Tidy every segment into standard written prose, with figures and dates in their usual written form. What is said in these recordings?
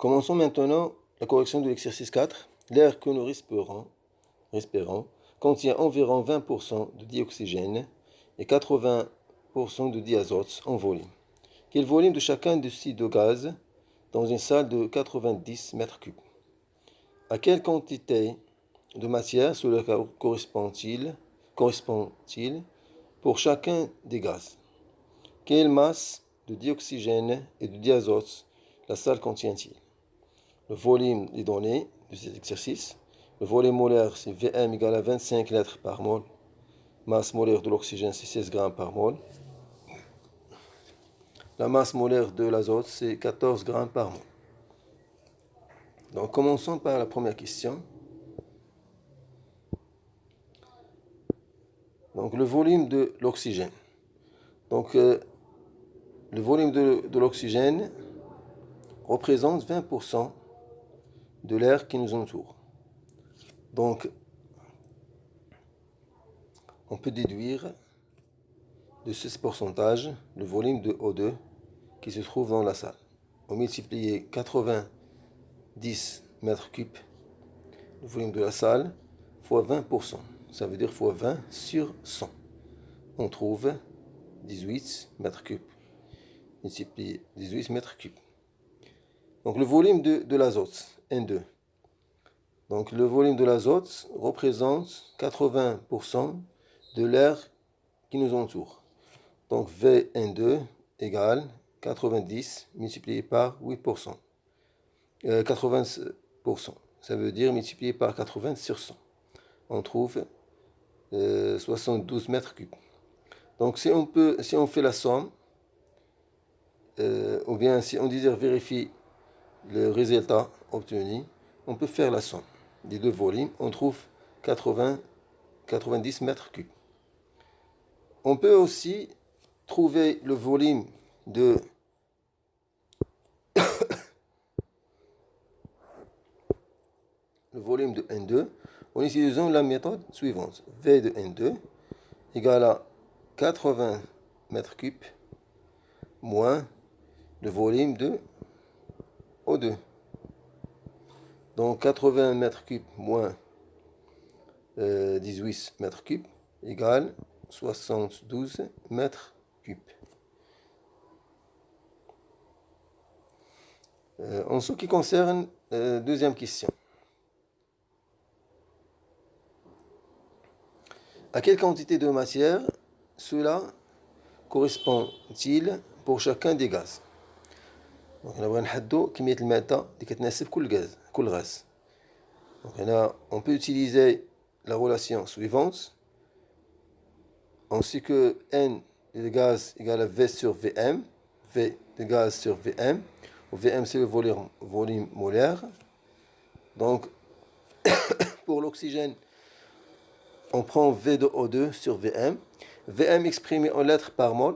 Commençons maintenant la correction de l'exercice 4. L'air que nous respirons contient environ 20% de dioxygène et 80% de diazote en volume. Quel volume de chacun de ces deux gaz dans une salle de 90 mètres cubes? À quelle quantité de matière cela correspond-il pour chacun des gaz? Quelle masse de dioxygène et de diazote la salle contient-il? Le volume est donné de cet exercice. Le volume molaire, c'est Vm égale à 25 litres par mol. Masse molaire de l'oxygène, c'est 16 grammes par mol. La masse molaire de l'azote, c'est 14 grammes par mol. Donc, commençons par la première question. Donc, le volume de l'oxygène. Donc, le volume de l'oxygène représente 20% de l'air qui nous entoure. Donc, on peut déduire de ce pourcentage le volume de O2 qui se trouve dans la salle. On multiplie 90 mètres cubes, le volume de la salle, fois 20%. Ça veut dire fois 20 sur 100. On trouve 18 mètres cubes. Multiplié 18 mètres cubes. Donc le volume de l'azote, N2. Donc le volume de l'azote représente 80% de l'air qui nous entoure. Donc Vn2 égale 90 multiplié par 8%. 80%. Ça veut dire multiplié par 80 sur 100. On trouve 72 mètres cubes. Donc si on fait la somme, ou bien si on désire vérifier le résultat obtenu, on peut faire la somme des deux volumes. On trouve 90 mètres cubes. On peut aussi trouver le volume de N2 en utilisant la méthode suivante. V de N2 égale à 80 mètres cubes moins le volume de O2. Donc 80 mètres cubes moins 18 mètres cubes égale 72 mètres cubes. En ce qui concerne deuxième question. À quelle quantité de matière cela correspond-il pour chacun des gaz? Donc on va نحددوا كمية المادة اللي كتناسب كل غاز. Donc on peut utiliser la relation suivante. Ainsi que N de gaz égale à V sur Vm, V de gaz sur Vm, où Vm c'est le volume molaire. Donc pour l'oxygène, on prend V de O2 sur Vm. Vm exprimé en lettres par mol.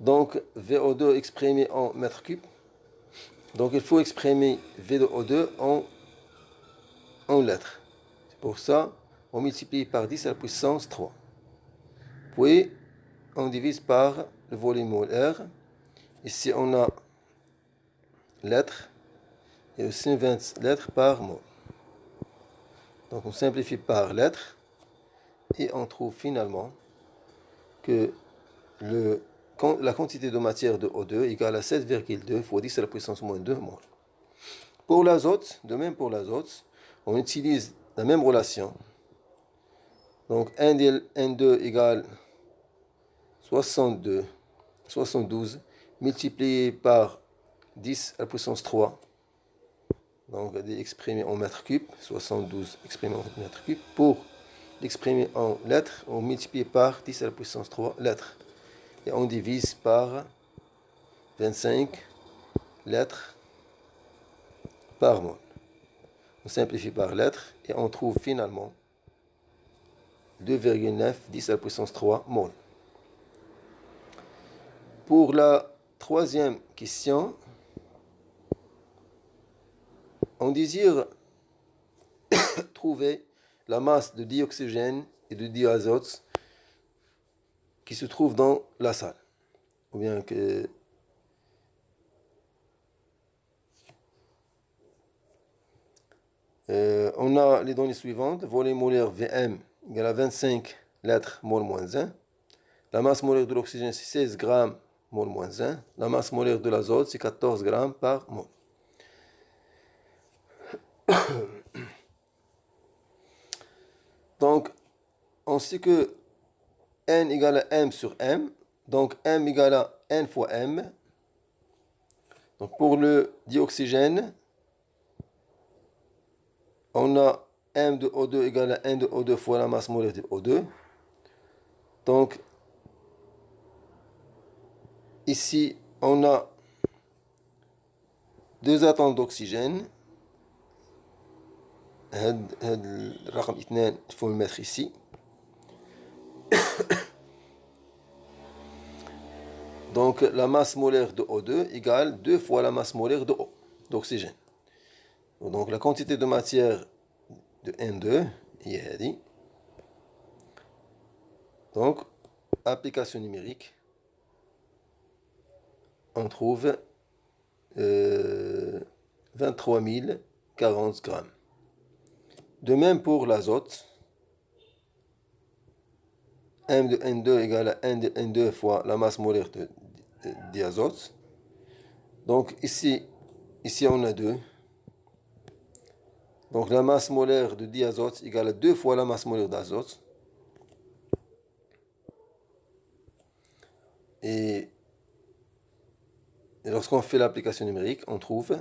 Donc VO2 exprimé en mètres cubes. Donc il faut exprimer V de O2 en lettres. C'est pour ça on multiplie par 10 à la puissance 3. Puis on divise par le volume molaire. Ici on a lettres et aussi 20 lettres par mol. Donc on simplifie par lettres et on trouve finalement que la quantité de matière de O2 égale à 7,2 fois 10 à la puissance moins 2 mol. Pour l'azote, de même pour l'azote, on utilise la même relation. Donc N2 égale 72 multiplié par 10 à la puissance 3. Donc exprimé en mètres cubes, 72 exprimé en mètres cubes. Pour l'exprimer en lettres, on multiplie par 10 à la puissance 3 lettres. Et on divise par 25 lettres par mol. On simplifie par lettres et on trouve finalement 2,9 10 à la puissance 3 mol. Pour la troisième question, on désire trouver la masse de dioxygène et de diazote qui se trouve dans la salle. Ou bien que On a les données suivantes. Volume molaire Vm égale à 25 litres mol moins 1. La masse molaire de l'oxygène, c'est 16 grammes mol moins 1. La masse molaire de l'azote, c'est 14 grammes par mol. Donc, on sait que N égale à M sur M. Donc, M égale à N fois M. Donc, pour le dioxygène, on a M de O2 égale à N de O2 fois la masse molaire de O2. Donc, ici, on a deux atomes d'oxygène. Il faut le mettre ici. Donc, la masse molaire de O2 égale 2 fois la masse molaire de O, d'oxygène. Donc, la quantité de matière de N2 est dit. Donc, application numérique, on trouve 23 040 grammes. De même pour l'azote, M de N2 égale à N de N2 fois la masse molaire de diazote. Donc ici on a 2. Donc la masse molaire de diazote égale à 2 fois la masse molaire d'azote. Et lorsqu'on fait l'application numérique, on trouve